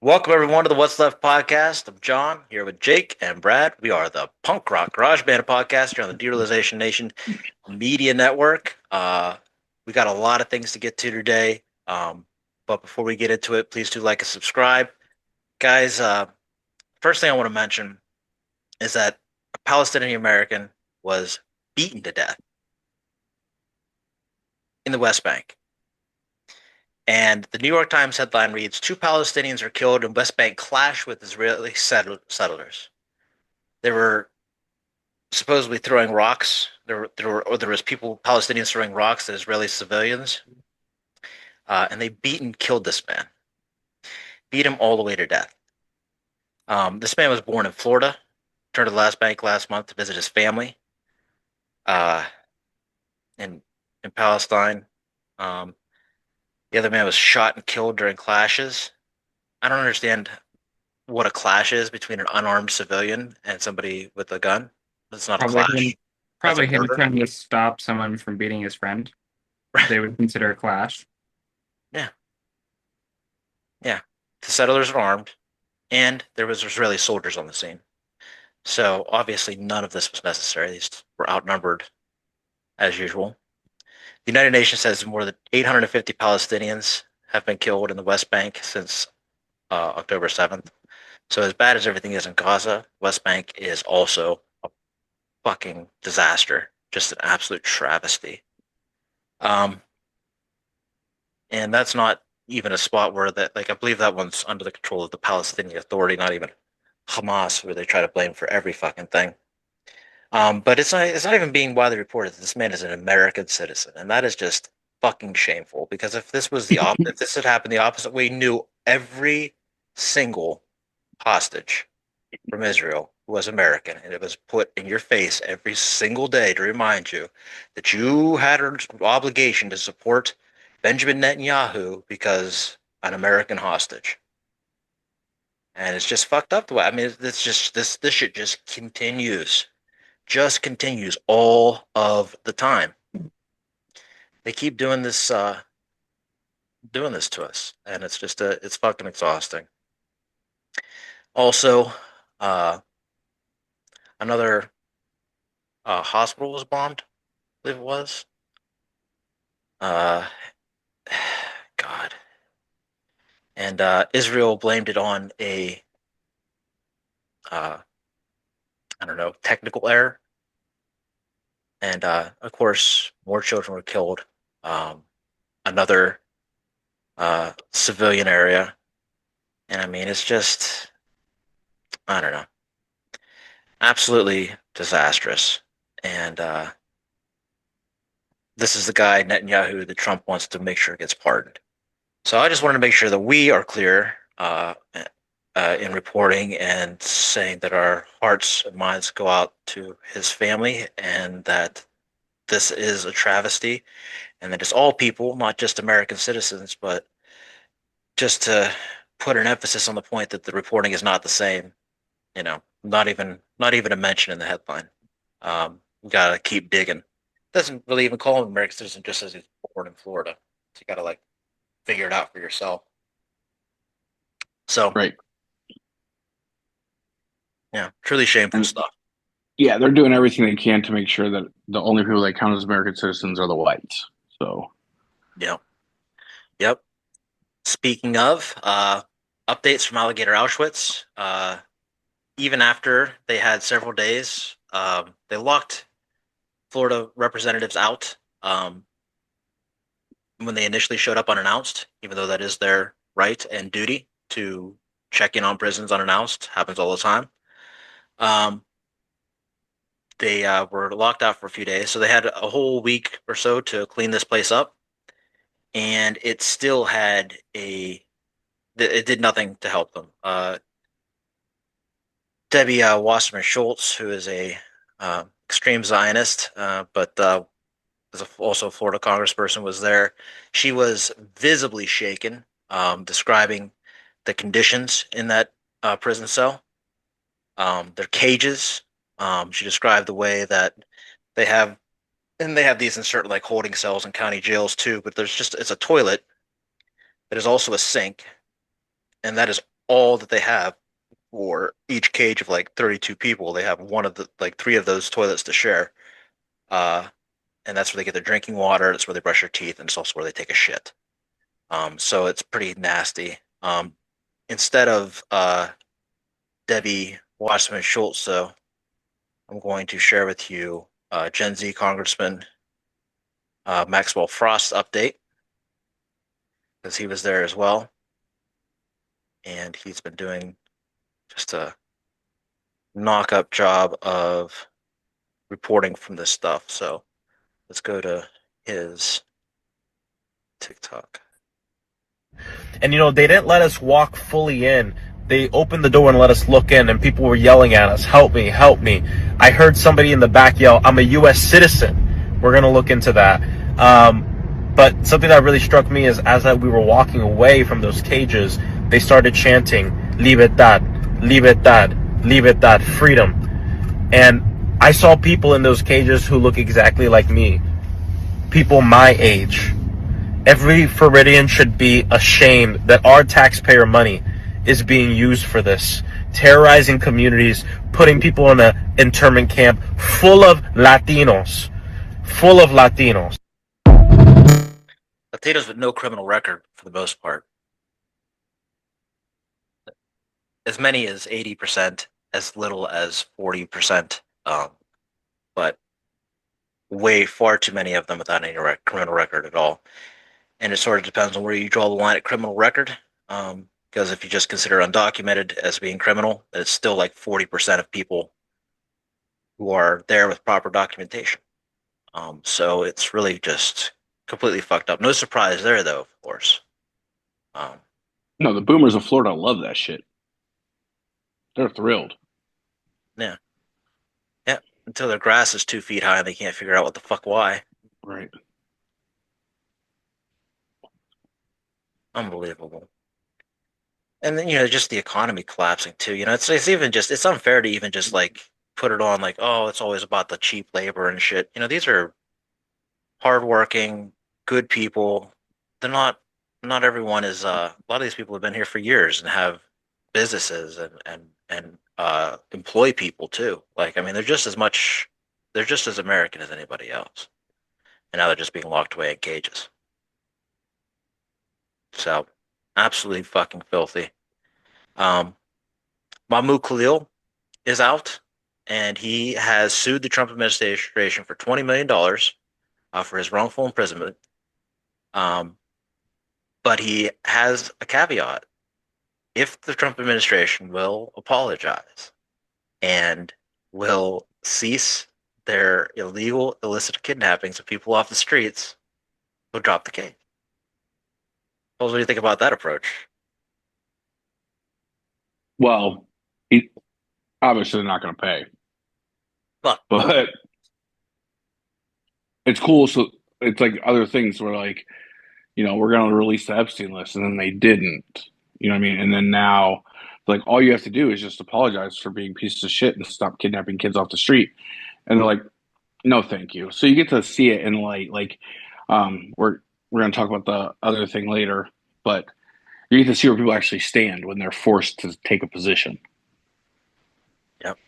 Welcome everyone to the What's Left podcast. I'm John here with Jake and Brad. We are the Punk Rock Garage Band podcast here on the Derealization Nation Media Network. We got a lot of things to get to today, but before we get into it, please do like and subscribe, guys. First thing I want to mention is that a Palestinian American was beaten to death in the West Bank. And the New York Times headline reads, two Palestinians are killed in West Bank clash with Israeli settlers. They were supposedly throwing rocks. There was people, Palestinians throwing rocks at Israeli civilians, and they beat and killed this man, beat him all the way to death. This man was born in Florida, returned to the West Bank last month to visit his family uh, in Palestine. Um, the other man was shot and killed during clashes. I don't understand what a clash is between an unarmed civilian and somebody with a gun. That's not a Probably him, clash. That's a probably him murder. trying to stop someone from beating his friend. They would consider a clash. Yeah, yeah. The settlers are armed, and there was Israeli soldiers on the scene. So obviously none of this was necessary. These were outnumbered as usual. The United Nations says more than 850 Palestinians have been killed in the West Bank since October 7th. So as bad as everything is in Gaza, West Bank is also a fucking disaster, just an absolute travesty. Um, and that's not even a spot where that, like, I believe that one's under the control of the Palestinian Authority, not even Hamas, where they try to blame for every fucking thing. But it's not even being widely reported that this man is an American citizen, and that is just fucking shameful. Because if this had happened the opposite way, knew every single hostage from Israel was American, and it was put in your face every single day to remind you that you had an obligation to support Benjamin Netanyahu because an American hostage. And it's just fucked up the way. I mean, it's just this shit just continues all of the time. They keep doing this to us, and it's fucking exhausting. Also, uh, another hospital was bombed. I believe it was. Uh, God, and Israel blamed it on a uh, I don't know, technical error, and of course more children were killed. Um, Another civilian area, and I mean it's just I don't know, absolutely disastrous. And this is the guy Netanyahu that Trump wants to make sure gets pardoned. So I just wanted to make sure that we are clear in reporting and saying that our hearts and minds go out to his family, and that this is a travesty, and that it's all people, not just American citizens, but just to put an emphasis on the point that the reporting is not the same. Not even a mention in the headline. We gotta keep digging. Doesn't really even call him American citizen, just says he's born in Florida. So you gotta like figure it out for yourself. So Right. yeah, truly shameful And stuff. yeah, they're doing everything they can to make sure that the only people they count as American citizens are the whites. So, Yep. Yep. Speaking of updates from Alligator Auschwitz, even after they had several days, they locked Florida representatives out when they initially showed up unannounced, even though that is their right and duty to check in on prisons unannounced. Happens all the time. Um, they were locked out for a few days, so they had a whole week or so to clean this place up, and it still had it did nothing to help them. Debbie Wasserman Schultz, who is a extreme Zionist, but is also a Florida congressperson, was there. She was visibly shaken, describing the conditions in that prison cell, their cages. She described the way that they have, and they have these in certain like holding cells and county jails too. But it's a toilet that is also a sink, and that is all that they have for each cage of like 32 people. They have one of the like three of those toilets to share. Uh, and that's where they get their drinking water. That's where they brush their teeth, and it's also where they take a shit. So it's pretty nasty. Instead of Debbie Wasserman Schultz, though, I'm going to share with you Gen Z Congressman Maxwell Frost's update because he was there as well, and he's been doing just a knock up job of reporting from this stuff. So let's go to his TikTok. And they didn't let us walk fully in. They opened the door and let us look in, and people were yelling at us, "Help me, help me." I heard somebody in the back yell, "I'm a U.S. citizen." We're going to look into that. But something that really struck me is as we were walking away from those cages, they started chanting, "Libertad, libertad, libertad, freedom." And I saw people in those cages who look exactly like me. People my age. Every Floridian should be ashamed that our taxpayer money is being used for this. Terrorizing communities, putting people in an internment camp full of Latinos. Full of Latinos. Latinos with no criminal record for the most part. As many as 80%, as little as 40%. But far too many of them without any criminal record at all. And it sort of depends on where you draw the line at criminal record. Because if you just consider undocumented as being criminal, it's still like 40% of people who are there with proper documentation. So it's really just completely fucked up. No surprise there, though, of course. No, the boomers of Florida love that shit. They're thrilled. Yeah. Yeah. Until their grass is 2 feet high and they can't figure out what the fuck why. Right. Unbelievable. And then, just the economy collapsing too. It's even just, it's unfair to even just like put it on like, oh, it's always about the cheap labor and shit. These are hardworking, good people. They're not everyone is a lot of these people have been here for years and have businesses and employ people too. Like, I mean, they're just as American as anybody else. And now they're just being locked away in cages. So absolutely fucking filthy. Um, Mamoud Khalil is out, and he has sued the Trump administration for $20 million for his wrongful imprisonment. But he has a caveat. If the Trump administration will apologize and will cease their illegal, illicit kidnappings of people off the streets, he'll drop the case. What do you think about that approach? Well, he, obviously they're not going to pay, Look, but it's cool. So it's like other things where like, we're going to release the Epstein list, and then they didn't. You know what I mean? And then now, like, all you have to do is just apologize for being pieces of shit and stop kidnapping kids off the street. And they're like, no, thank you. So you get to see it in light. Like, we're going to talk about the other thing later, but you get to see where people actually stand when they're forced to take a position. yep.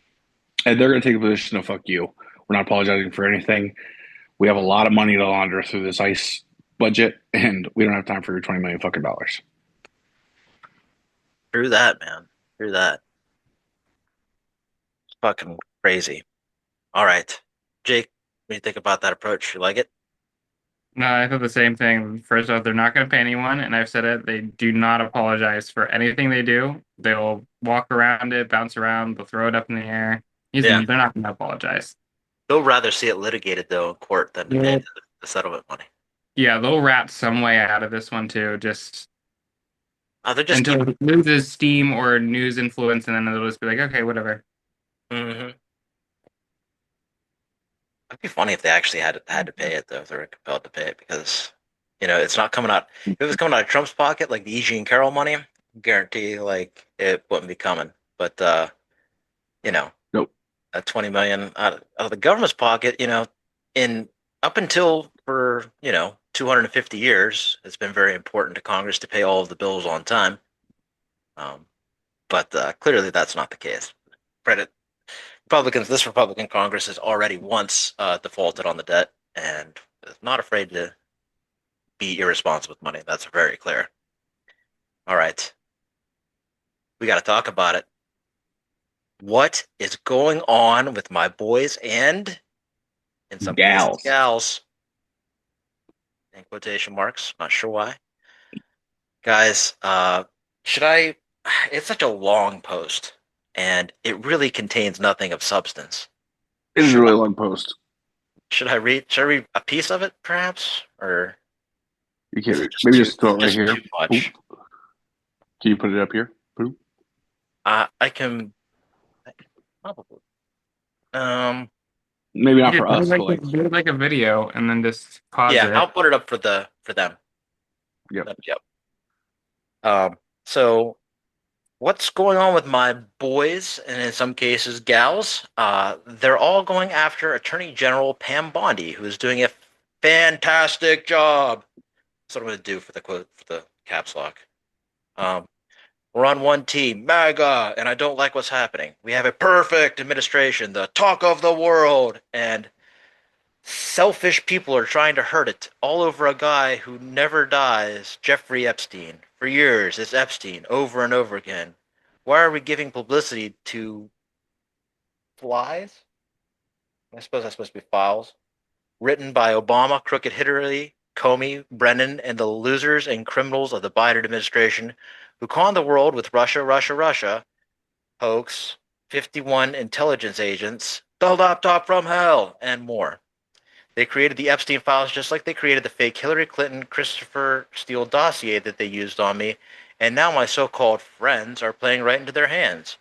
And they're going to take a position of fuck you. We're not apologizing for anything. We have a lot of money to launder through this ICE budget, and we don't have time for your 20 million fucking dollars. Through that, man. Through that. It's fucking crazy. All right. Jake, what do you think about that approach? You like it? No, I thought the same thing. First off, they're not going to pay anyone, and I've said it. They do not apologize for anything they do. They'll walk around it, bounce around, they'll throw it up in the air. Yeah. They're not going to apologize. They'll rather see it litigated, though, in court than to pay the settlement money. Yeah, they'll rat some way out of this one too. Just They're just until it loses steam or news influence, and then they'll just be like, okay, whatever. Mm-hmm. It'd be funny if they actually had to pay it, though, if they were compelled to pay it, because it's not coming out. If it was coming out of Trump's pocket, like the E. Jean Carroll money, guarantee like it wouldn't be coming. But Nope. At 20 million out of the government's pocket, in up until for 250 years, it's been very important to Congress to pay all of the bills on time. But clearly that's not the case. Credit this Republican Congress has already once defaulted on the debt and is not afraid to be irresponsible with money. That's very clear. All right. We got to talk about it. What is going on with my boys and, in some cases, Gals. gals? In quotation marks. Not sure why. Guys, should I? It's such a long post, and it really contains nothing of substance. It is a Should really I, long post. should I read? Should I read a piece of it, perhaps, or You is can't it just maybe too just throw it right just here. too much? Boop. Can you put it up here? Boop. I can probably. Um, Maybe You not just for us, but like, do it like a video and then just pause yeah, it. I'll put it up for them. yep. Yep. So what's going on with my boys and in some cases gals? They're all going after Attorney General Pam Bondi, who is doing a fantastic job. That's what I'm going to do for the quote for the caps lock. Um, we're on one team, MAGA, and I don't like what's happening. We have a perfect administration, the talk of the world, and selfish people are trying to hurt it all over a guy who never dies, Jeffrey Epstein. For years, it's Epstein over and over again. Why are we giving publicity to flies? I suppose that's supposed to be files. Written by Obama, Crooked Hillary, Comey, Brennan, and the losers and criminals of the Biden administration who conned the world with Russia, Russia, Russia, hoax, 51 intelligence agents, the laptop from hell, and more. They created the Epstein files just like they created the fake Hillary Clinton Christopher Steele dossier that they used on me, and now my so-called friends are playing right into their hands.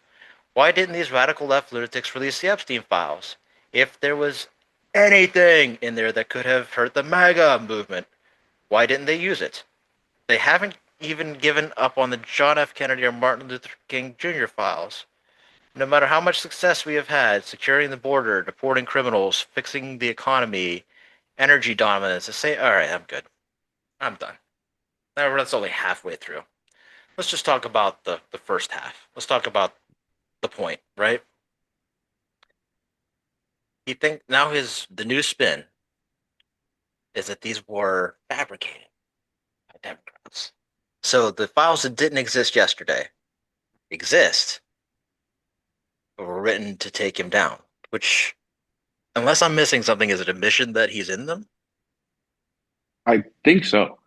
Why didn't these radical left lunatics release the Epstein files? If there was anything in there that could have hurt the MAGA movement, why didn't they use it? They haven't even given up on the John F. Kennedy or Martin Luther King Jr. files. No matter how much success we have had securing the border, deporting criminals, fixing the economy, energy dominance, to say, all right, I'm good. I'm done. That's only halfway through. Let's just talk about the first half. Let's talk about the point, right? You think now the new spin is that these were fabricated by Democrats. So the files that didn't exist yesterday exist, but were written to take him down, which, unless I'm missing something, is an admission that he's in them? I think so.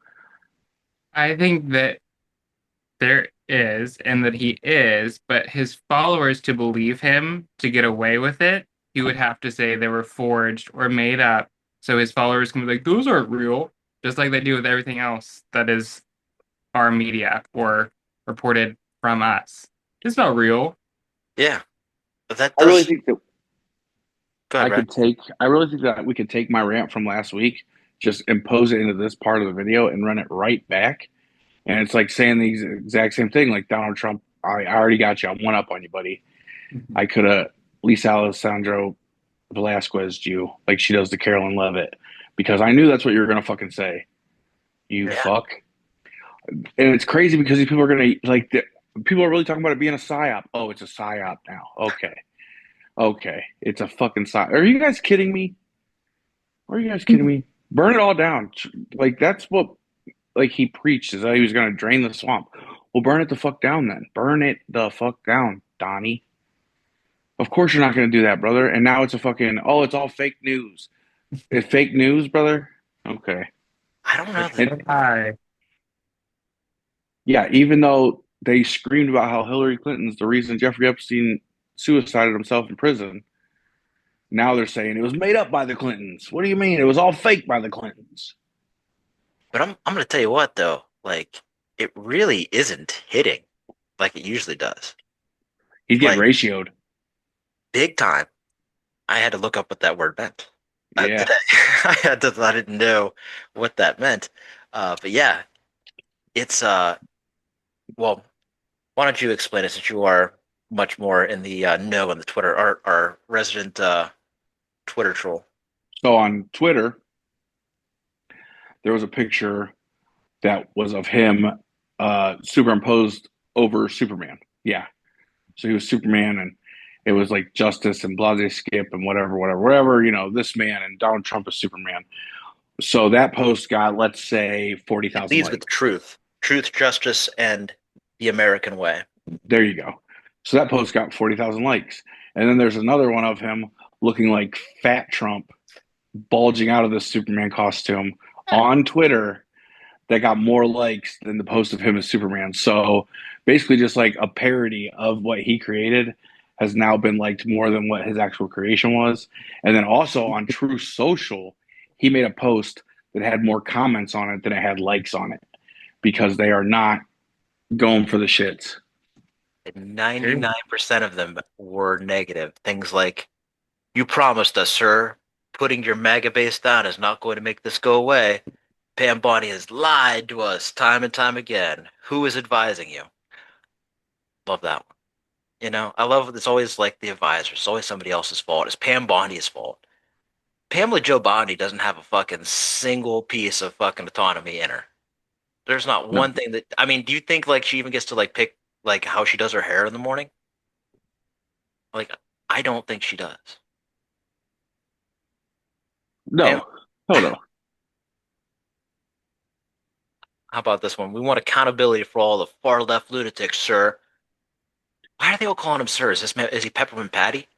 I think that there is and that he is, but his followers to believe him to get away with it, he would have to say they were forged or made up. So his followers can be like, those aren't real, just like they do with everything else that is our media or reported from us. It's not real. Yeah, but that I really does. think that Go ahead, Brad. I really think that we could take my rant from last week, just impose it into this part of the video and run it right back. And it's like saying the exact same thing, like Donald Trump. I already got you. I'm one up on you, buddy. I could have Lisa Alessandro Velasquez you like she does to Carolyn Levitt because I knew that's what you were gonna fucking say. You Yeah, fuck. And it's crazy because these people are gonna like people are really talking about it being a psyop. Oh, it's a psyop now. Okay, it's a fucking psyop. Are you guys kidding me? Are you guys kidding me? Burn it all down. Like that's what like he preached is that he was gonna drain the swamp. Well, burn it the fuck down then. Burn it the fuck down, Donnie. Of course you're not gonna do that, brother. And now it's a fucking it's all fake news. It's fake news, brother. Okay. I don't know that. And Hi. yeah, even though they screamed about how Hillary Clinton's the reason Jeffrey Epstein suicided himself in prison, now they're saying it was made up by the Clintons. What do you mean? It was all fake by the Clintons. But I'm going to tell you what though, like it really isn't hitting like it usually does. He's getting Like ratioed. big time. I had to look up what that word meant Yeah. today. I didn't know what that meant. But yeah, it's well, why don't you explain it since you are much more in the know in the Twitter, our resident Twitter troll. So on Twitter, there was a picture that was of him superimposed over Superman. Yeah. So he was Superman, and it was like Justice and Blase Skip and whatever. This man and Donald Trump is Superman. So that post got, let's say, forty It thousand leads with likes. truth, justice, and the American way. There you go. So that post got 40,000 likes. And then there's another one of him looking like fat Trump bulging out of this Superman costume on Twitter that got more likes than the post of him as Superman. So basically, just like a parody of what he created has now been liked more than what his actual creation was. And then also on True Social, he made a post that had more comments on it than it had likes on it because they are not going for the shits. And 99% of them were negative. Things like, "You promised us, sir. Putting your MAGA base down is not going to make this go away. Pam Bondi has lied to us time and time again. Who is advising you?" Love that one. I love it's always like the advisor. It's always somebody else's fault. It's Pam Bondi's fault. Pamela Joe Bondi doesn't have a fucking single piece of fucking autonomy in her. There's not No, one thing that I mean, do you think like she even gets to like pick like how she does her hair in the morning? Like, I don't think she does. Pam, no, no, no. how about this one? "We want accountability for all the far left lunatics, sir." Why are they all calling him sir? Is he Peppermint Patty?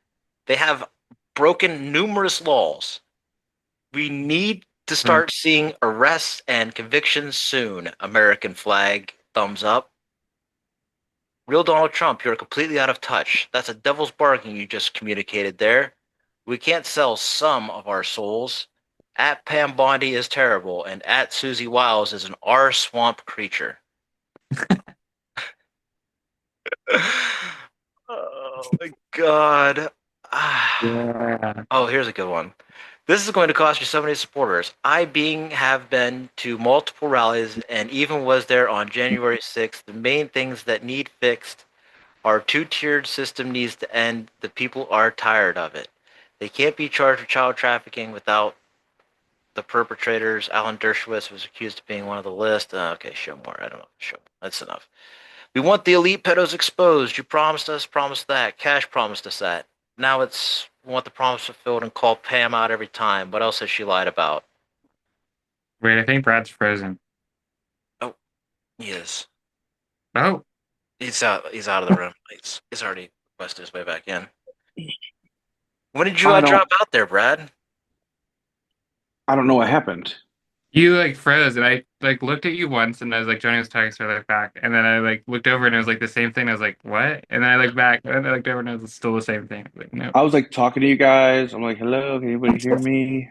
They have broken numerous laws. We need to start seeing arrests and convictions soon. American flag, thumbs up. Real Donald Trump, you're completely out of touch. That's a devil's bargain you just communicated there. We can't sell some of our souls. At Pam Bondi is terrible, and at Susie Wiles is an R swamp creature. Oh my god. Yeah. Oh, here's a good one. "This is going to cost you so many supporters. I being have been to multiple rallies and even was there on January 6th. The main things that need fixed. Our two-tiered system needs to end. The people are tired of it. They can't be charged with child trafficking without the perpetrators. Alan Dershowitz was accused of being one of the list." Okay, show more. I don't know. Show. That's enough. "We want the elite pedos exposed. You promised us, promised that. Cash promised us that. Now it's we want the promise fulfilled and call Pam out every time. What else has she lied about?" Wait, I think Brad's frozen. Oh, he is. Oh, He's out. He's out of the room. He's already busted his way back in. When did you I don't. drop out there, Brad? I don't know what happened. you like froze, and I like looked at you once, and I was like, Johnny was talking, so I looked back, and then I like looked over, and it was like the same thing. I was like, what? And then I looked back, and I looked over, and it was still the same thing. I was like, no. I was like talking to you guys. I'm like, hello, can anybody hear me?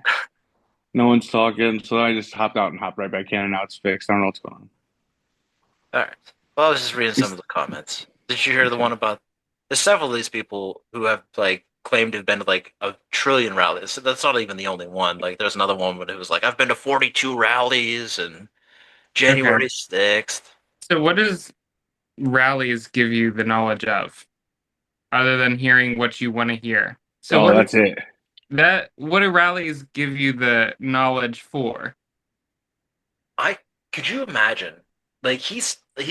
No one's talking. So I just hopped out and hopped right back in, and now it's fixed. I don't know what's going on. All right. Well, I was just reading some of the comments. Did you hear the one about? There's several of these people who have like claimed to have been to like a trillion rallies. That's not even the only one. Like, there's another one who was like, "I've been to 42 rallies and Okay. January 6th." So, what does rallies give you the knowledge of, other than hearing what you want to hear? So, Oh, that's it. what do rallies give you the knowledge for? I could you imagine? Like he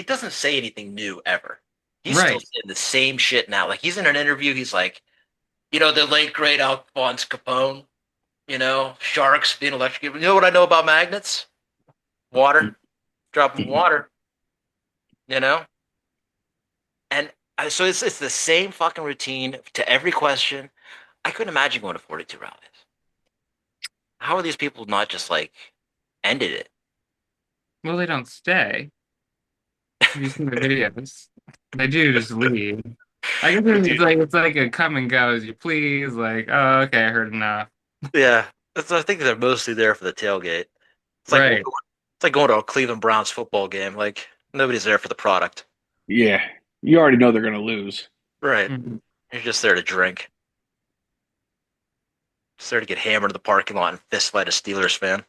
doesn't say anything new ever. He's still Right. saying the same shit now. Like he's in an interview, he's like, the late great Alphonse Capone, sharks being electrocuted. You know what I know about magnets? Water, drop of water, you know? And so it's the same fucking routine to every question. I couldn't imagine going to 42 rallies. How are these people not just like ended it? Well, they don't stay. Have you seen the videos? They do just leave. I guess it's like a come and go as you please. Like, oh, okay, I heard enough. Yeah, I think they're mostly there for the tailgate. It's like Right. it's like going to a Cleveland Browns football game. Like nobody's there for the product. Yeah. You already know they're going to lose. Right. Mhm. You're just there to drink. Just there to get hammered in the parking lot and fist fight a Steelers fan.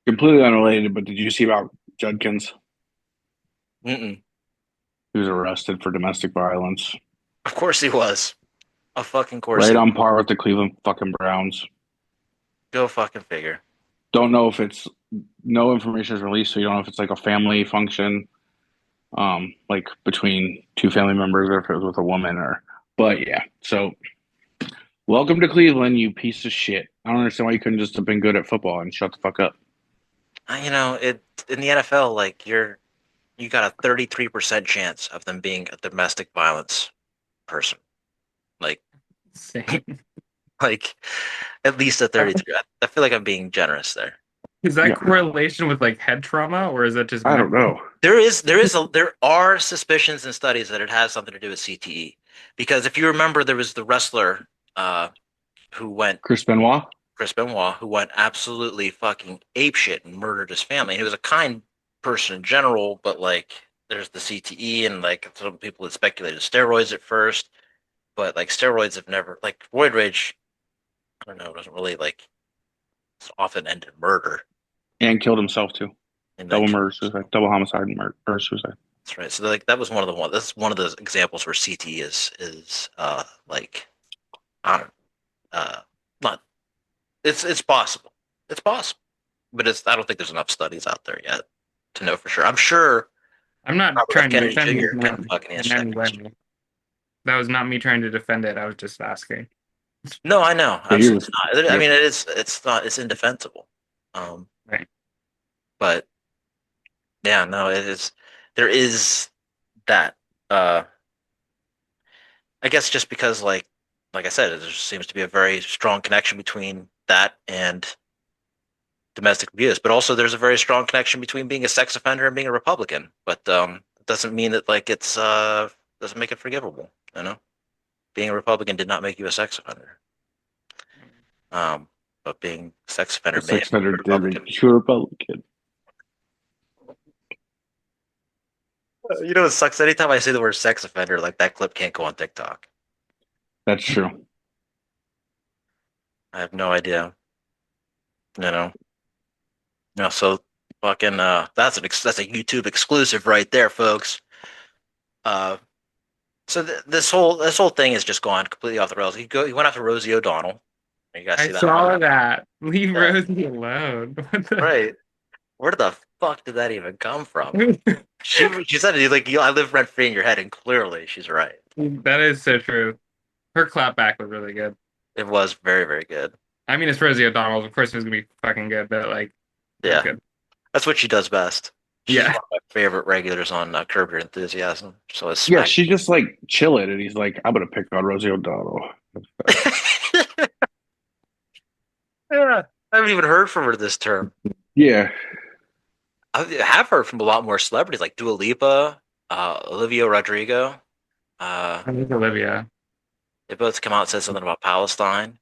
Completely unrelated, but did you see about Judkins? Mm-mm. He was arrested for domestic violence. Of course he was. A fucking course Right he on par with the Cleveland fucking Browns. Go fucking figure. Don't know if it's no information is released, so you don't know if it's like a family function. like between two family members or if it was with a woman or. But yeah, so welcome to Cleveland, you piece of shit. I don't understand why you couldn't just have been good at football and shut the fuck up. It in the NFL, like you got a 33% chance of them being a domestic violence person. Like Same. like at least a 33. I feel like I'm being generous there. Is that Yeah, correlation with like head trauma, or is that just I don't know. There are suspicions and studies that it has something to do with CTE. Because if you remember, there was the wrestler uh, who went Chris Benoit. Chris Benoit, who went absolutely fucking apeshit and murdered his family. And he was a kind person in general, but like there's the CTE and like some people had speculated steroids at first, but like steroids have never like roid rage. I don't know, doesn't really like it's often ended in murder. And killed himself too. And Double like murder, suicide, double homicide, and murder or suicide. that's right. So like that was one of the one. That's one of those examples where CTE is like I don't not it's possible. It's possible, but it's I don't think there's enough studies out there yet to know for sure. I'm sure I'm not Robert F. trying to Kennedy defend Jr. this can man fucking in answer that any question. way. That was not me trying to defend it. I was just asking. No, I know, Yeah, you're absolutely just not. I yeah. mean, it's not it's indefensible. Um, Right. but yeah, no, it is. There is that. Uh, I guess just because like I said, there seems to be a very strong connection between that and domestic abuse, but also there's a very strong connection between being a sex offender and being a Republican. But it doesn't mean that like it's doesn't make it forgivable. You know, being a Republican did not make you a sex offender. Um, but being a sex offender The made sex offender you a did make Republican. you a Republican. You know, it sucks. Anytime I say the word sex offender, like that clip can't go on TikTok. That's true. I have no idea. You know, so fucking that's a YouTube exclusive right there, folks. Uh, so this whole thing has just gone completely off the rails. He went after Rosie O'Donnell. You guys I see that one? saw that. Leave Yeah, Rosie alone. What the? right. Where the fuck did that even come from? She said it like I live rent free in your head, and clearly she's right. That is so true. Her clapback was really good. It was very, very good. I mean, it's Rosie O'Donnell. Of course, it was gonna be fucking good, but like, it was Yeah, good. that's what she does best. She's Yeah. one of my favorite regulars on Curb Your Enthusiasm. So it's Yeah, smack. she just like chill it, and he's like, "I'm gonna pick on Rosie O'Donnell." Yeah, I haven't even heard from her this term. Yeah, I have heard from a lot more celebrities like Dua Lipa, Olivia Rodrigo. Uh, I think Olivia. they both come out and said something about Palestine.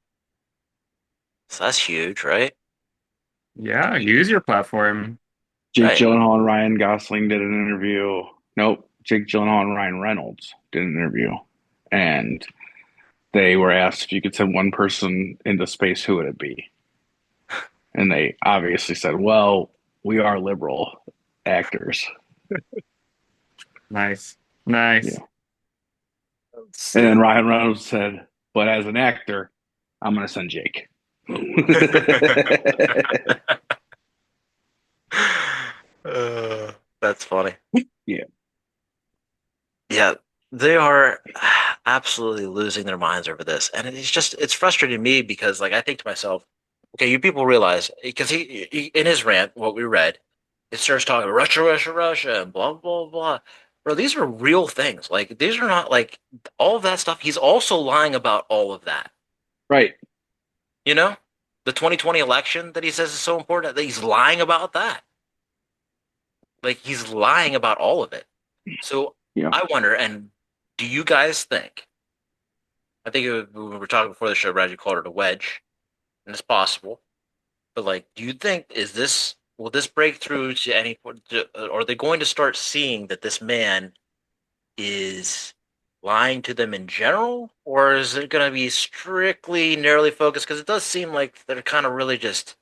So that's huge, right? Yeah, use your platform. Jake Right. Gyllenhaal and Ryan Gosling did an interview. Nope, Jake Gyllenhaal and Ryan Reynolds did an interview, and they were asked if you could send one person into space, who would it be? And they obviously said, "Well, we are liberal actors." Nice. Nice. Yeah. And then Ryan Reynolds said, "But as an actor, I'm going to send Jake." That's funny. Yeah. Yeah, they are absolutely losing their minds over this. And it's frustrating me because like I think to myself, okay, you people realize because he in his rant, what we read, it starts talking Russia, Russia, Russia, and blah blah blah. Bro, these are real things. Like these are not like all of that stuff. He's also lying about all of that. Right. You know, the 2020 election that he says is so important. That he's lying about that. Like he's lying about all of it. So Yeah. I wonder, and do you guys think? I think when we were talking before the show, Brad, you called it a wedge, and it's possible. But like, do you think will this break through to any point? Are they going to start seeing that this man is lying to them in general, or is it going to be strictly narrowly focused? Because it does seem like they're kind of really just,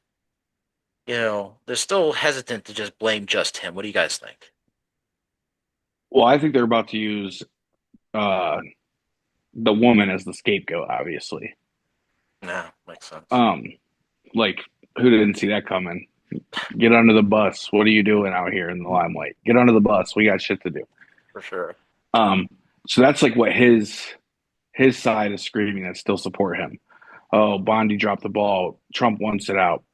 they're still hesitant to just blame just him. What do you guys think? Well, I think they're about to use uh, the woman as the scapegoat, obviously. No, makes sense. Like who didn't see that coming? Get under the bus. What are you doing out here in the limelight? Get under the bus. We got shit to do. for sure. So that's like what his side is screaming that still support him. Oh, Bondi dropped the ball. Trump wants it out.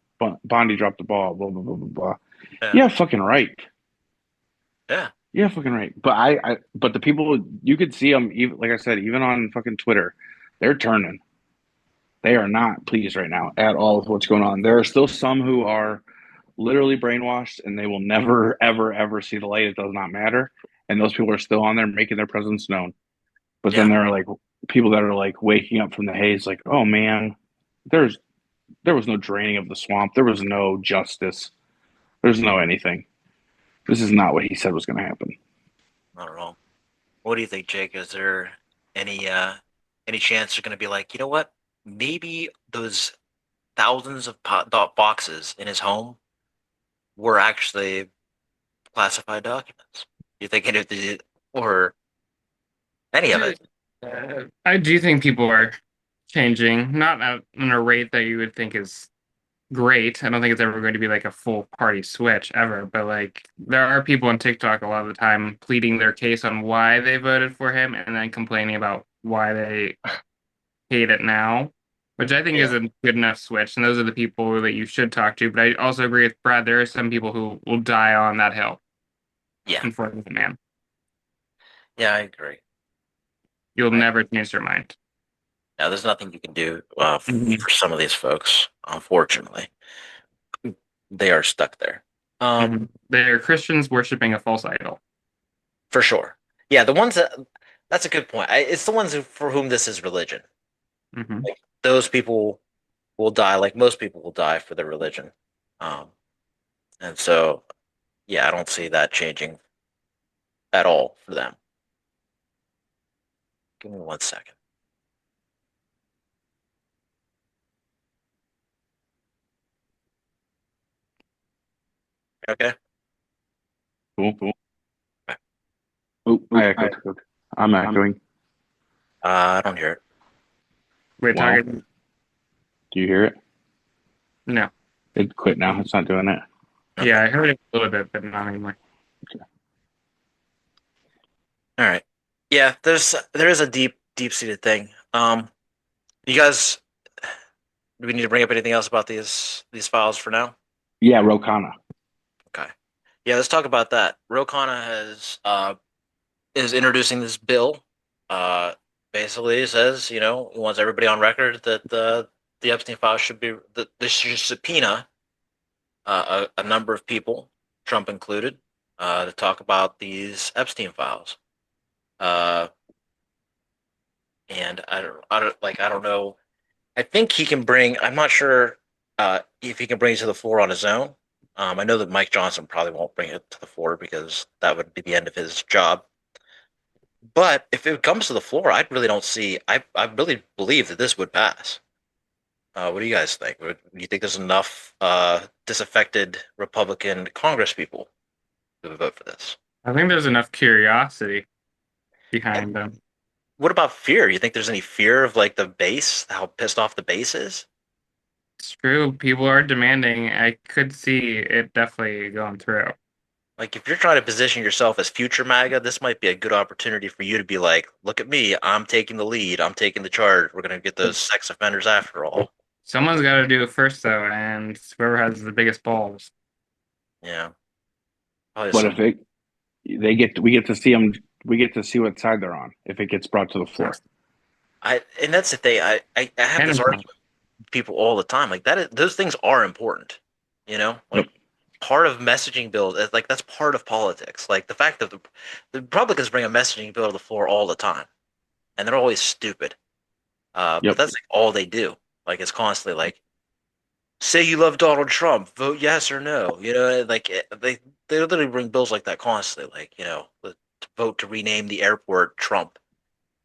Bondi dropped the ball. Blah blah blah blah blah. Yeah, Yeah, fucking right. yeah, Yeah, fucking right. But but the people you could see them, even like I said, even on fucking Twitter, they're turning. They are not pleased right now at all with what's going on. There are still some who are literally brainwashed, and they will never, ever, ever see the light. It does not matter, and those people are still on there making their presence known. But then yeah, there are like people that are like waking up from the haze, like, oh man, there's there was no draining of the swamp. There was no justice. There's no anything. This is not what he said was going to happen. I don't know. What do you think, Jake? Is there any uh any chance they're gonna be like, you know what? Maybe those thousands of boxes in his home were actually classified documents. You think any of the or any of it? I do think people are changing, not at a rate that you would think is great. I don't think it's ever going to be like a full party switch ever, but like there are people on TikTok a lot of the time pleading their case on why they voted for him and then complaining about why they hate it now, which I think is Yeah, a good enough switch. And those are the people that you should talk to. But I also agree with Brad. There are some people who will die on that hill yeah, in front of the man. yeah. I agree. You'll I never change their mind. Now, there's nothing you can do Mhm. for some of these folks. Unfortunately, they are stuck there. Um, Mhm. They're Christians worshiping a false idol. for sure. Yeah, the ones that that's a good point. It's the ones for whom this is religion. Hmm. Like those people will die, like most people will die for their religion. Um, and so, yeah, I don't see that changing at all for them. Give me 1 second. Okay. Cool, cool. Okay. Oh, I echoed. I'm echoing. I don't hear it. We're Well, talking. do you hear it? No. It quit now. It's not doing it. Okay. Yeah, I heard it a little bit, but not anymore. All right. Yeah, there is a deep seated thing. You guys, do we need to bring up anything else about these files for now? Yeah, Rokana. Okay. Yeah, let's talk about that. Ro Khanna has is introducing this bill. Uh, basically it says, he wants everybody on record that the Epstein files should be that this should subpoena a number of people, Trump included, to talk about these Epstein files. Uh, and I don't know. I think he can bring. I'm not sure if he can bring it to the floor on his own. I know that Mike Johnson probably won't bring it to the floor because that would be the end of his job. But if it comes to the floor, I really don't see. I really believe that this would pass. What do you guys think? Do you think there's enough disaffected Republican Congress people who would vote for this? I think there's enough curiosity And behind them. what about fear? You think there's any fear of like the base, how pissed off the base is? It's true. People are demanding. I could see it definitely going through. Like, if you're trying to position yourself as future MAGA, this might be a good opportunity for you to be like, look at me, I'm taking the lead, I'm taking the charge. We're gonna get those sex offenders after all. Someone's got to do it first, though, and whoever has the biggest balls. Yeah, probably But if some. it, they get, we get to see them. We get to see what side they're on if it gets brought to the floor. And that's the thing. I have this And argument with people all the time. Like those things are important. Yep. Like part of messaging bills. Like that's part of politics. Like the fact that the Republicans bring a messaging bill to the floor all the time, and they're always stupid. But Yep. that's like all they do. Like it's constantly like, say you love Donald Trump, vote yes or no. Like they literally bring bills like that constantly. Like to vote to rename the airport Trump.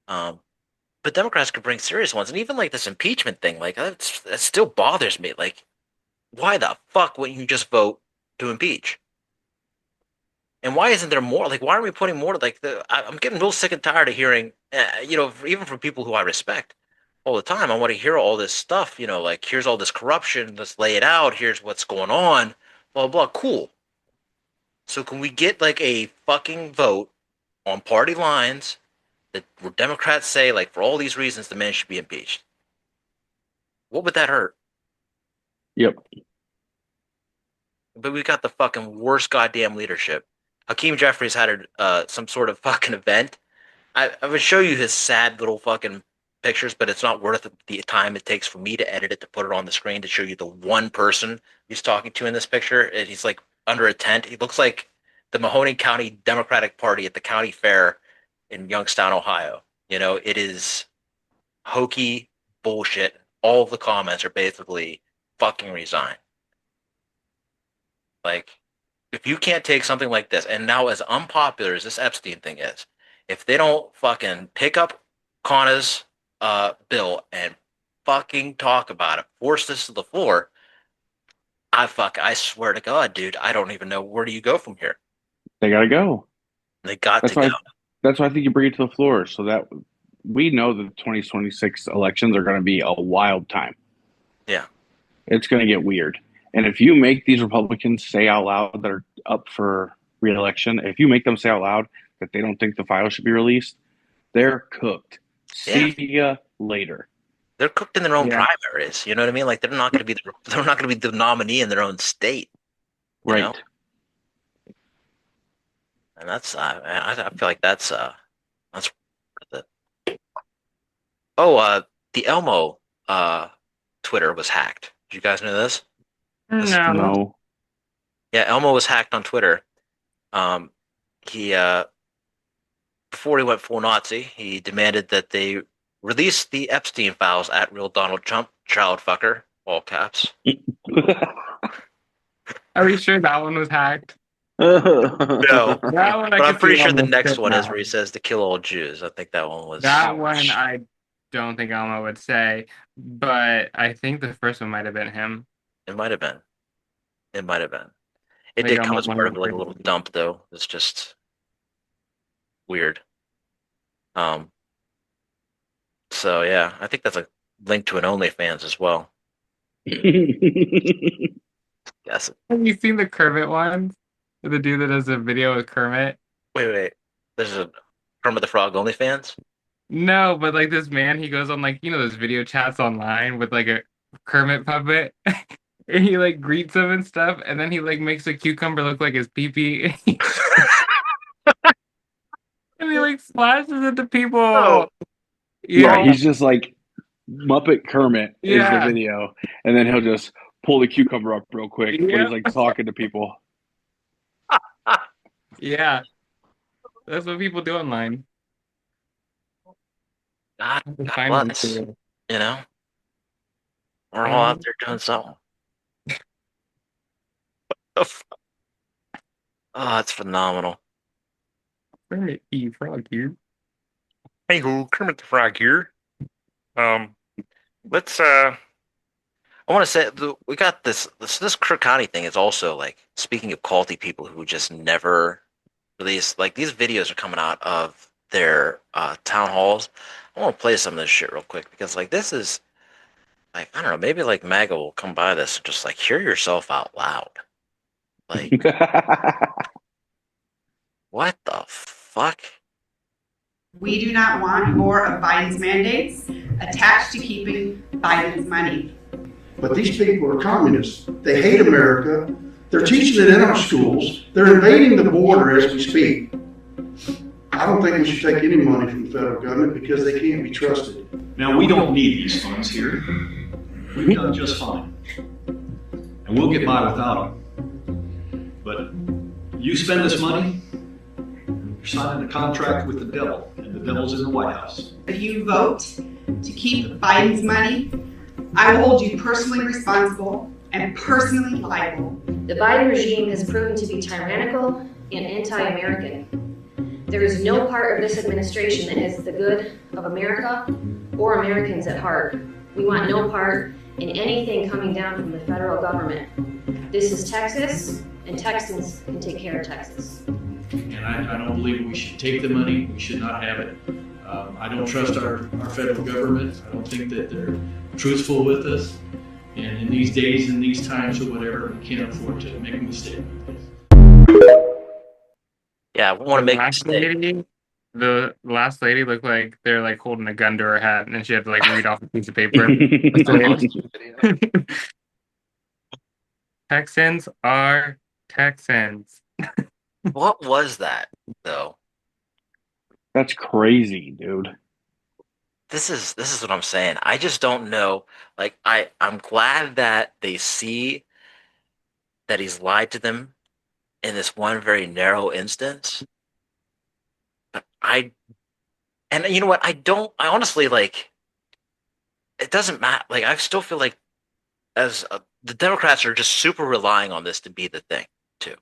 Um, but Democrats could bring serious ones, and even like this impeachment thing, like that still bothers me. Like, why the fuck wouldn't you just vote to impeach? And why isn't there more? Like, why are we putting more? Like, I'm getting real sick and tired of hearing, even from people who I respect all the time. I want to hear all this stuff. Like here's all this corruption. Let's lay it out. Here's what's going on. Blah blah. Cool. So can we get like a fucking vote on party lines that where Democrats say, like, for all these reasons, the man should be impeached. What would that hurt? Yep. But we got the fucking worst goddamn leadership. Hakeem Jeffries had some sort of fucking event. I would show you his sad little fucking pictures, but it's not worth the time it takes for me to edit it to put it on the screen to show you the one person he's talking to in this picture. And he's like under a tent. He looks like the Mahoning County Democratic Party at the county fair in Youngstown, Ohio. You know, it is hokey bullshit. All of the comments are basically fucking resign. Like, if you can't take something like this, and now as unpopular as this Epstein thing is, if they don't fucking pick up Connor's bill and fucking talk about it, force this to the floor, I swear to God, dude, I don't even know where do you go from here. They gotta go. They got That's to why. go. That's why I think you bring it to the floor, so that we know that the 2026 elections are going to be a wild time. Yeah, it's going to get weird. And if you make these Republicans say out loud that are up for re-election, if you make them say out loud that they don't think the file should be released, they're cooked. Yeah. See ya later. They're cooked in their own primaries. You know what I mean? Like they're not going to be the nominee in their own state. Right. Know? And that's I feel like that's worth it. Oh, the Elmo Twitter was hacked. Did you guys know this? No. Yeah, Elmo was hacked on Twitter. He before he went full Nazi, he demanded that they release the Epstien files at real Donald Trump, child fucker, all caps. Are we sure that one was hacked? No, but I'm pretty sure the next one is where he says to kill all Jews. I think that one was that one. I don't think Elmo would say, but I think the first one might have been him. It might have been. It did come as part of like a little dump, though. It's just weird. So yeah, I think that's a link to an OnlyFans as well. Yes. Have you seen the Kermit one? The dude that does a video with Kermit? Wait. There's a Kermit the Frog OnlyFans? No, but like this man, he goes on like, those video chats online with like a Kermit puppet. And he like greets him and stuff, and then he like makes a cucumber look like his pee-pee. And he like splashes it to people. Oh. Yeah, he's just like Muppet Kermit is the video, and then he'll just pull the cucumber up real quick when he's like talking to people. Yeah, that's what people do online. God bless, you know? We're all out there doing something. Oh, it's phenomenal. Kermit the Frog here. Hey ho, Kermit the Frog here. Let's I want to say we got this Crook County thing is also like, speaking of culty people who just never release, like these videos are coming out of their town halls. I want to play some of this shit real quick because like this is like, I don't know, maybe like MAGA will come by this and just like hear yourself out loud. Like what the fuck? We do not want more of Biden's mandates attached to keeping Biden's money. But these people are communists. They hate America. They're teaching it in our schools. They're invading the border as we speak. I don't think we should take any money from the federal government because they can't be trusted. Now, we don't need these funds here. We've done just fine. And we'll get by without them. But you spend this money, you're signing a contract with the devil, and the devil's in the White House. If you vote to keep Biden's money, I will hold you personally responsible and personally liable. The Biden regime has proven to be tyrannical and anti-American. There is no part of this administration that has the good of America or Americans at heart. We want no part in anything coming down from the federal government. This is Texas, and Texans can take care of Texas. And I don't believe we should take the money. We should not have it. I don't trust our federal government. I don't think that they're truthful with us. And in these days and these times or whatever, we can't afford to make a mistake. Yeah, we want to make a mistake. the last lady looked like they're like holding a gun to her head, and she had to like read off a piece of paper. Texans are Texans. What was that though? That's crazy, dude. This is what I'm saying. I just don't know. Like I'm glad that they see that he's lied to them in this one very narrow instance. But and you know what? I honestly like, it doesn't matter. Like, I still feel like the Democrats are just super relying on this to be the thing too.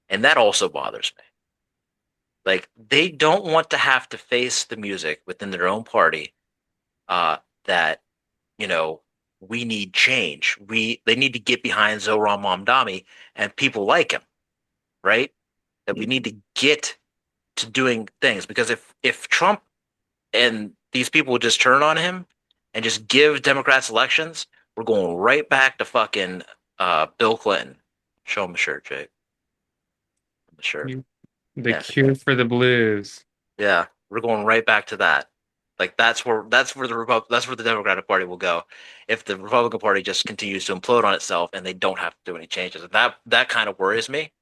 And that also bothers me. Like, they don't want to have to face the music within their own party, that, you know, we need change. They need to get behind Zohran Mamdani and people like him, right? That we need to get to doing things, because if Trump and these people would just turn on him and just give Democrats elections, we're going right back to fucking Bill Clinton. Show him the shirt, Jake. The shirt. The Yeah. cure for the blues. Yeah, we're going right back to that. Like, that's where the Democratic Party will go if the Republican Party just continues to implode on itself and they don't have to do any changes. And that kind of worries me,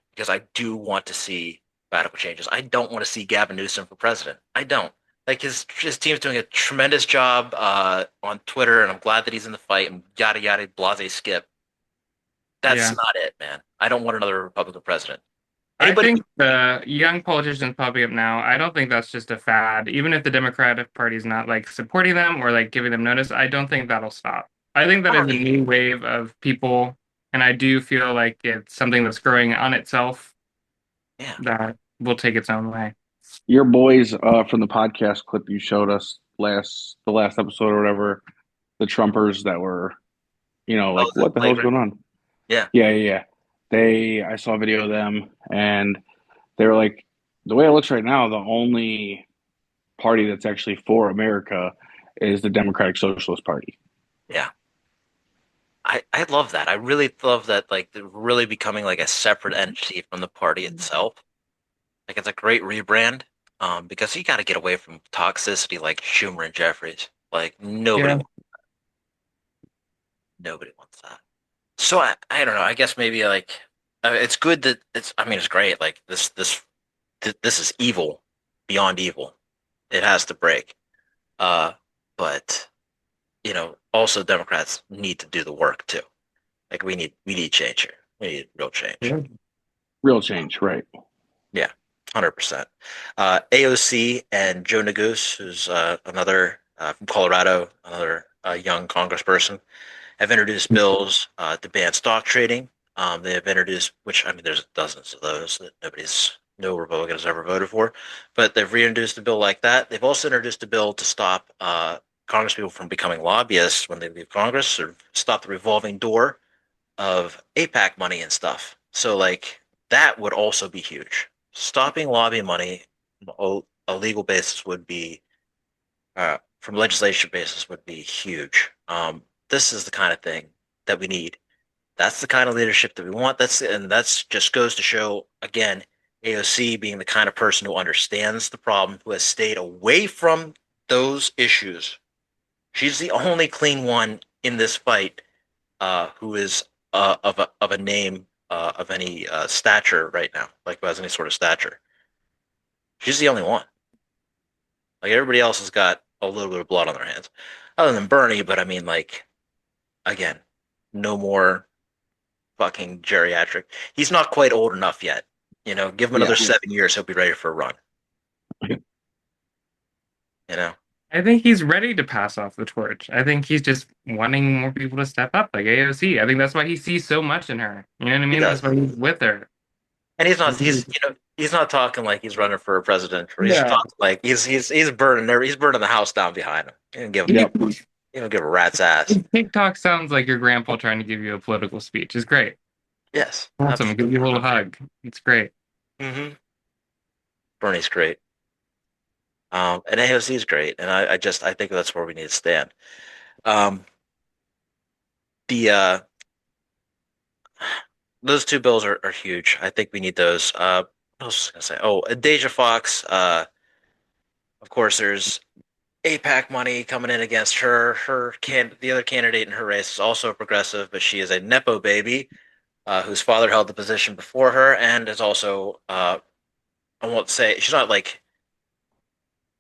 because I do want to see radical changes. I don't want to see Gavin Newsom for president. I don't. Like, his team's doing a tremendous job on Twitter, and I'm glad that he's in the fight and yada yada blase skip. That's not it, man. I don't want another Republican president. I Anybody? think the young politicians popping up now, I don't think that's just a fad. Even if the Democratic Party's not like supporting them or like giving them notice, I don't think that'll stop. I think that is a new wave of people, and I do feel like it's something that's growing on itself. Yeah. That will take its own way. Your boys from the podcast clip you showed us the last episode or whatever, the Trumpers that were, like, what the hell's going on? Yeah. Yeah. I saw a video of them, and they were like, the way it looks right now, the only party that's actually for America is the Democratic Socialist Party. Yeah. I love that. I really love that, like, they're really becoming like a separate entity from the party itself. Like, it's a great rebrand, because you got to get away from toxicity like Schumer and Jeffries. Like, nobody wants that. So I don't know. I guess maybe like, it's good that I mean, it's great. Like, this is evil beyond evil. It has to break. But also Democrats need to do the work too. Like, we need change here. We need real change. Yeah. Real change, right? Yeah, 100%. AOC and Joe Neguse, who's another from Colorado, another young congressperson, have introduced bills to ban stock trading. They have introduced, which, I mean, there's dozens of those that no Republican has ever voted for, but they've reintroduced a bill like that. They've also introduced a bill to stop congresspeople from becoming lobbyists when they leave Congress, or stop the revolving door of APAC money and stuff. So, like, that would also be huge. Stopping lobbying money on a legal basis would be, from legislation basis, would be huge. This is the kind of thing that we need. That's the kind of leadership that we want. That's just goes to show, again, AOC being the kind of person who understands the problem, who has stayed away from those issues. She's the only clean one in this fight, who is of a name, of any stature right now, like, who has any sort of stature. She's the only one. Like, everybody else has got a little bit of blood on their hands, other than Bernie. But I mean, like, again, no more fucking geriatric. He's not quite old enough yet. Give him another 7 years, he'll be ready for a run. I think he's ready to pass off the torch. I think he's just wanting more people to step up, like AOC. I think that's why he sees so much in her. You know what I mean? That's why he's with her. And he's not talking like he's running for a president, or he's talking like he's burning the house down behind him. He don't give a rat's ass. TikTok sounds like your grandpa trying to give you a political speech. It's great. Yes. Awesome. Give you a little hug. It's great. Mm-hmm. Bernie's great. And AOC is great. And I think that's where we need to stand. Those two bills are huge. I think we need those. What else was I gonna say? Oh, Deja Fox of course, there's APAC money coming in against her. The other candidate in her race is also a progressive, but she is a nepo baby whose father held the position before her, and is also I won't say she's not like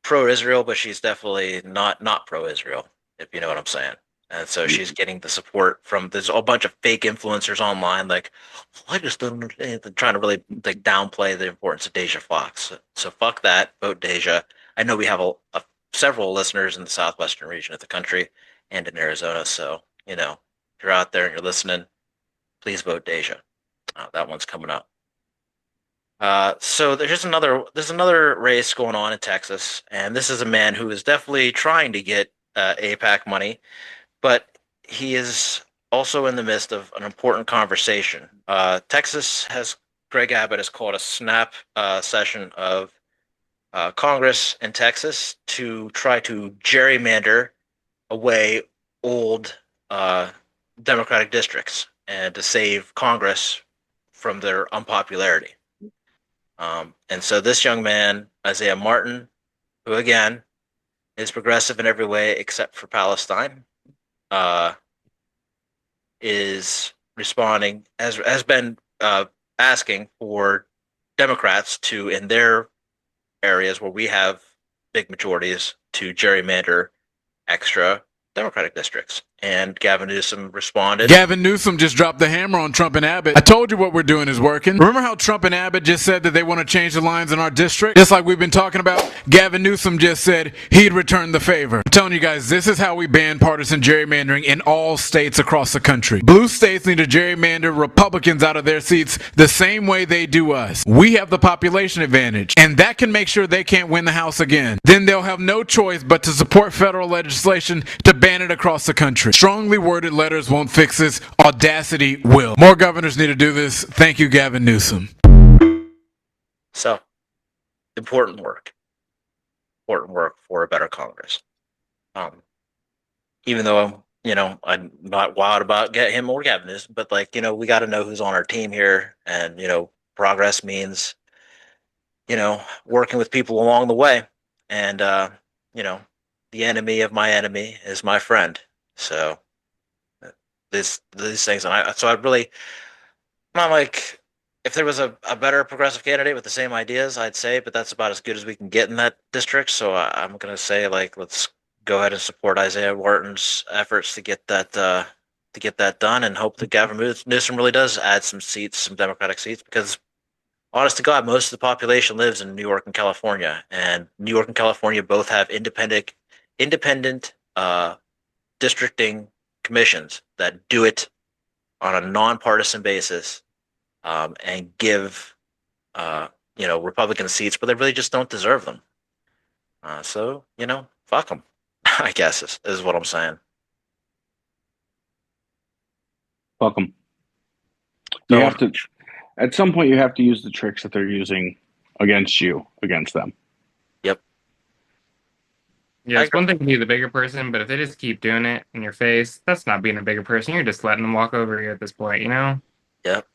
pro-Israel, but she's definitely not pro-Israel, if you know what I'm saying. And so she's getting the support from there's a bunch of fake influencers online, like I just don't trying to really like downplay the importance of Deja Fox. So fuck that, vote Deja. I know we have several listeners in the southwestern region of the country and in Arizona, so you know if you're out there and you're listening, please vote Deja. That one's coming up. So there's another race going on in Texas, and this is a man who is definitely trying to get APAC money, but he is also in the midst of an important conversation. Texas has Greg Abbott has called a snap session of Congress in Texas to try to gerrymander away old Democratic districts and to save Congress from their unpopularity. And so this young man, Isaiah Martin, who again is progressive in every way except for Palestine, is responding has been asking for Democrats to, in their areas where we have big majorities, to gerrymander extra Democratic districts. And Gavin Newsom responded. Gavin Newsom just dropped the hammer on Trump and Abbott. I told you what we're doing is working. Remember how Trump and Abbott just said that they want to change the lines in our district? Just like we've been talking about, Gavin Newsom just said he'd return the favor. I'm telling you guys, this is how we ban partisan gerrymandering in all states across the country. Blue states need to gerrymander Republicans out of their seats the same way they do us. We have the population advantage, and that can make sure they can't win the House again. Then they'll have no choice but to support federal legislation to ban it across the country. Strongly worded letters won't fix this. Audacity will. More governors need to do this. Thank you, Gavin Newsom. So, important work for a better Congress. Even though I'm not wild about get him or Gavin Newsom, but we got to know who's on our team here, and progress means working with people along the way, and the enemy of my enemy is my friend. So these things, and I'm like, if there was a better progressive candidate with the same ideas, I'd say, but that's about as good as we can get in that district. So I'm gonna say, let's go ahead and support Isaiah Wharton's efforts to get that done, and hope that Gavin Newsom really does add some seats, some Democratic seats, because honest to God, most of the population lives in New York and California, and New York and California both have independent districting commissions that do it on a nonpartisan basis, and give Republican seats, but they really just don't deserve them. So fuck them. I guess is what I'm saying. Fuck them. You have to. At some point, you have to use the tricks that they're using against them. Yep. Yeah, it's one thing to be the bigger person, but if they just keep doing it in your face, that's not being a bigger person. You're just letting them walk over you at this point, Yep.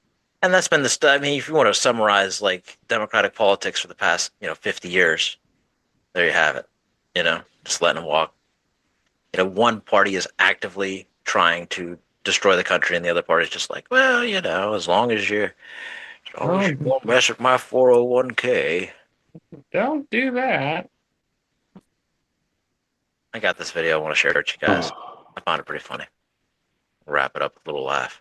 And that's been if you want to summarize Democratic politics for the past 50 years, there you have it. Just letting them walk. One party is actively trying to destroy the country, and the other party is just like, well, as long as you won't mess with my 401k. Don't do that. I got this video I want to share with you guys. I found it pretty funny. Wrap it up with a little laugh.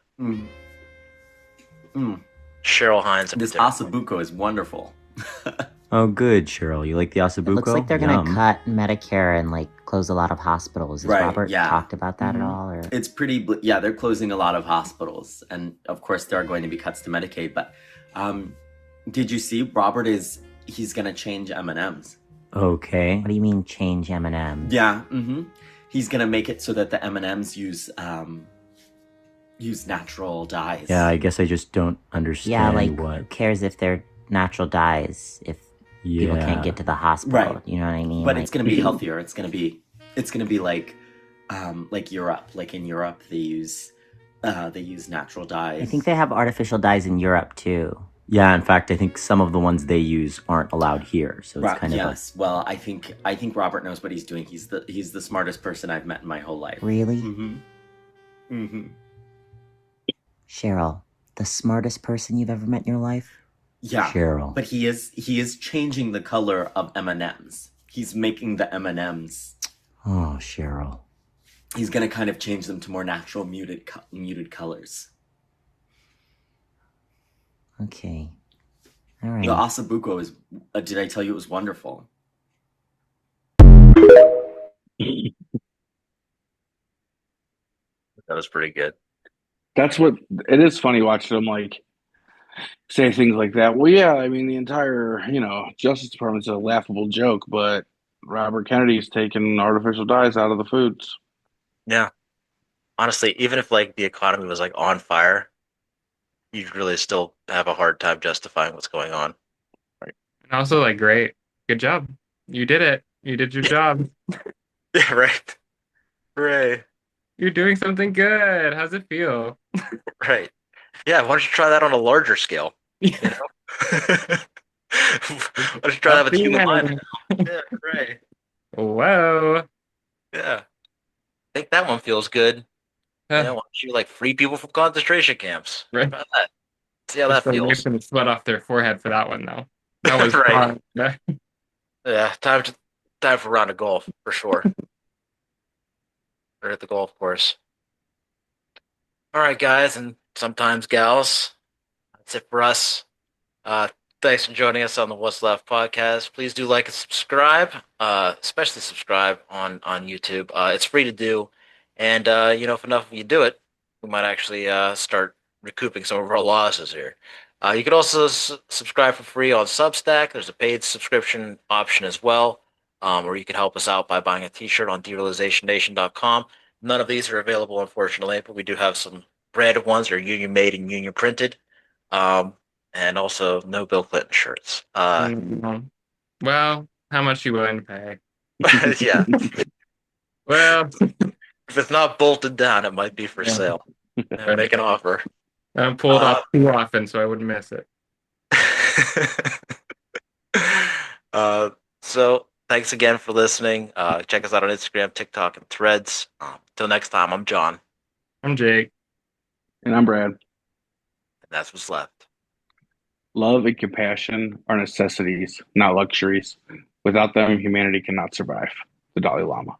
Cheryl Hines. This Asabuco is wonderful. Oh, good, Cheryl. You like the Asabuco? It looks like they're going to cut Medicare and close a lot of hospitals. Has Robert talked about that at all? Or? It's pretty. They're closing a lot of hospitals, and of course there are going to be cuts to Medicaid. But did you see he's going to change M&Ms? Okay. What do you mean change M&Ms? Yeah. He's going to make it so that the M&Ms use natural dyes. Yeah, I guess I just don't understand who cares if they're natural dyes if people can't get to the hospital, right? You know what I mean? But it's going to be healthier. It's going to be like Europe. Like in Europe, they use natural dyes. I think they have artificial dyes in Europe too. Yeah, in fact, I think some of the ones they use aren't allowed here, so it's kind of yes. Well, I think Robert knows what he's doing. He's the smartest person I've met in my whole life. Really? Mm-hmm. Cheryl, the smartest person you've ever met in your life? Yeah, Cheryl. But he is changing the color of M&Ms. He's making the M&Ms. Oh, Cheryl. He's gonna kind of change them to more natural muted colors. Okay. All right. The Asabuco is. Did I tell you it was wonderful? That was pretty good. That's what it is funny watching them like say things like that. Well, yeah, I mean the entire Justice Department's a laughable joke, but Robert Kennedy's taking artificial dyes out of the foods. Yeah, honestly, even if like the economy was like on fire, you'd really still have a hard time justifying what's going on. And also, like, great, good job, you did it. You did your job. Yeah, right. Hooray. You're doing something good. How's it feel? Right. Yeah, why don't you try that on a larger scale? You know? Why don't you try that with human Yeah, right. Whoa. Yeah. I think that one feels good. Why don't you like free people from concentration camps? Right. Try that. See how that feels. Wiping the sweat off their forehead for that one, though. That was right. fun. Yeah, time for a round of golf for sure. Or at the golf course. All right, guys, and sometimes gals. That's it for us. Thanks for joining us on the What's Left podcast. Please do like and subscribe, especially subscribe on YouTube. It's free to do, and if enough of you do it, we might actually start recouping some of our losses here. You can also subscribe for free on Substack. There's a paid subscription option as well, or you can help us out by buying a T-shirt on derealizationnation.com. None of these are available, unfortunately, but we do have some branded ones that are union made and union printed. And also no Bill Clinton shirts. Well, how much you willing to pay? Yeah. Well, if it's not bolted down, it might be for sale. Make an offer. I don't pull it off too often, so I wouldn't miss it. So thanks again for listening. Check us out on Instagram, TikTok, and Threads. Till next time, I'm John. I'm Jake. And I'm Brad. And that's what's left. Love and compassion are necessities, not luxuries. Without them, humanity cannot survive. The Dalai Lama.